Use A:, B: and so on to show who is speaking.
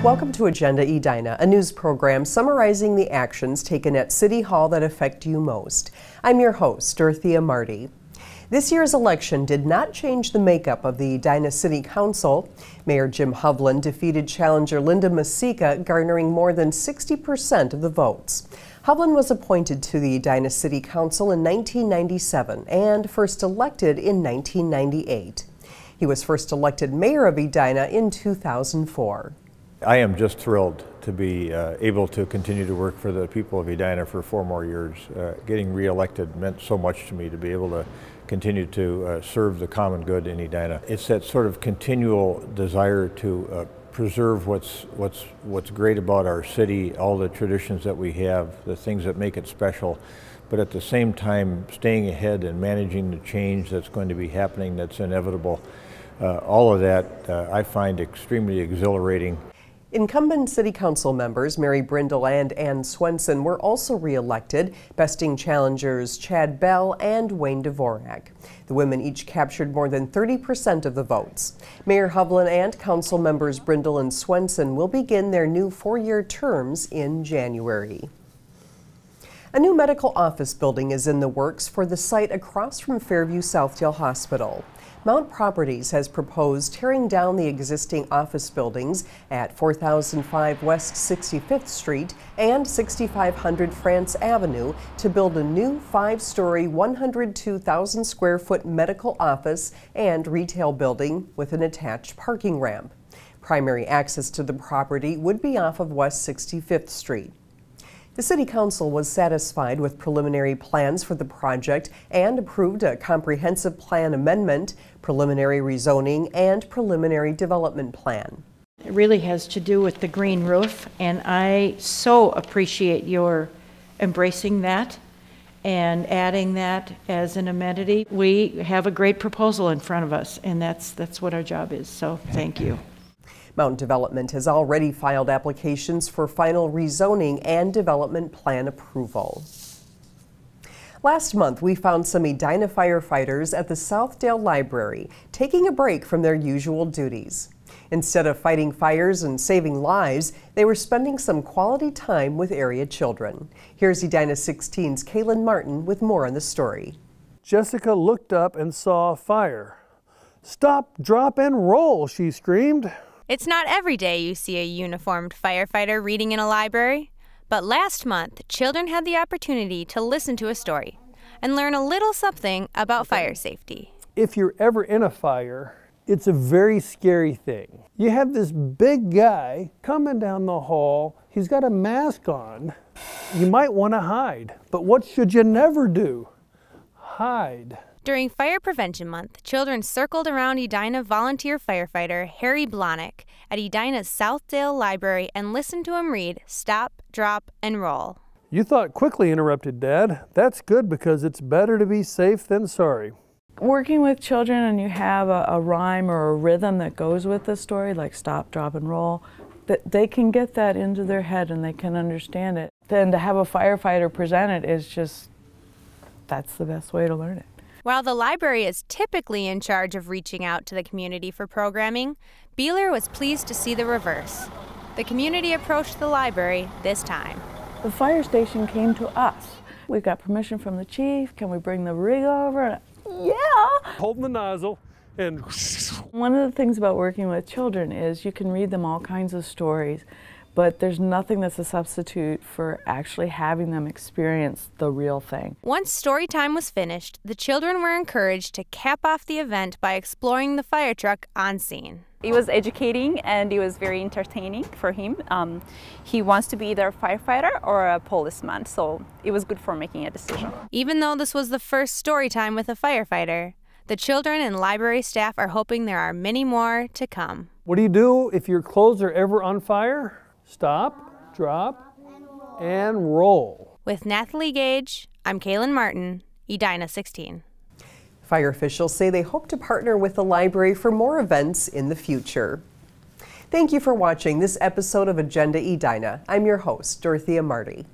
A: Welcome to Agenda Edina, a news program summarizing the actions taken at City Hall that affect you most. I'm your host, Dorothea Marty. This year's election did not change the makeup of the Edina City Council. Mayor Jim Hovland defeated challenger Linda Masika, garnering more than 60% of the votes. Hovland was appointed to the Edina City Council in 1997 and first elected in 1998. He was first elected mayor of Edina in 2004.
B: I am just thrilled to be able to continue to work for the people of Edina for 4 more years. Getting re-elected meant so much to me, to be able to continue to serve the common good in Edina. It's that sort of continual desire to preserve what's great about our city, all the traditions that we have, the things that make it special, but at the same time staying ahead and managing the change that's going to be happening, that's inevitable. All of that I find extremely exhilarating.
A: Incumbent City Council members Mary Brindle and Ann Swenson were also re-elected, besting challengers Chad Bell and Wayne Dvorak. The women each captured more than 30% of the votes. Mayor Hovland and Council members Brindle and Swenson will begin their new 4-year terms in January. A new medical office building is in the works for the site across from Fairview Southdale Hospital. Mount Properties has proposed tearing down the existing office buildings at 4005 West 65th Street and 6500 France Avenue to build a new 5-story, 102,000 square foot medical office and retail building with an attached parking ramp. Primary access to the property would be off of West 65th Street. The City Council was satisfied with preliminary plans for the project and approved a comprehensive plan amendment, preliminary rezoning, and preliminary development plan.
C: It really has to do with the green roof, and I so appreciate your embracing that and adding that as an amenity. We have a great proposal in front of us, and that's what our job is, so thank you.
A: Mountain Development has already filed applications for final rezoning and development plan approval. Last month, we found some Edina firefighters at the Southdale Library taking a break from their usual duties. Instead of fighting fires and saving lives, they were spending some quality time with area children. Here's Edina 16's Kaylin Martin with more on the story.
D: Jessica looked up and saw a fire. "Stop, drop, and roll," she screamed.
E: It's not every day you see a uniformed firefighter reading in a library, but last month, children had the opportunity to listen to a story and learn a little something about fire safety.
D: If you're ever in a fire, it's a very scary thing. You have this big guy coming down the hall. He's got a mask on. You might want to hide, but what should you never do? Hide.
E: During Fire Prevention Month, children circled around Edina volunteer firefighter Harry Blahnik at Edina's Southdale Library and listened to him read Stop, Drop, and Roll.
D: "You thought quickly," interrupted Dad. "That's good because it's better to be safe than sorry."
F: Working with children and you have a rhyme or a rhythm that goes with the story, like stop, drop, and roll, that they can get that into their head and they can understand it. Then to have a firefighter present it is just, that's the best way to learn it.
E: While the library is typically in charge of reaching out to the community for programming, Beeler was pleased to see the reverse. The community approached the library this time.
F: The fire station came to us. We got permission from the chief. Can we bring the rig over? Yeah!
D: Holding the nozzle and...
F: One of the things about working with children is you can read them all kinds of stories, but there's nothing that's a substitute for actually having them experience the real thing.
E: Once story time was finished, the children were encouraged to cap off the event by exploring the fire truck on scene.
G: It was educating and it was very entertaining for him. He wants to be either a firefighter or a policeman, so it was good for making a decision.
E: Even though this was the first story time with a firefighter, the children and library staff are hoping there are many more to come.
D: What do you do if your clothes are ever on fire? Stop, drop, and roll.
E: With Nathalie Gage, I'm Kaylin Martin, Edina 16.
A: Fire officials say they hope to partner with the library for more events in the future. Thank you for watching this episode of Agenda Edina. I'm your host, Dorothea Marty.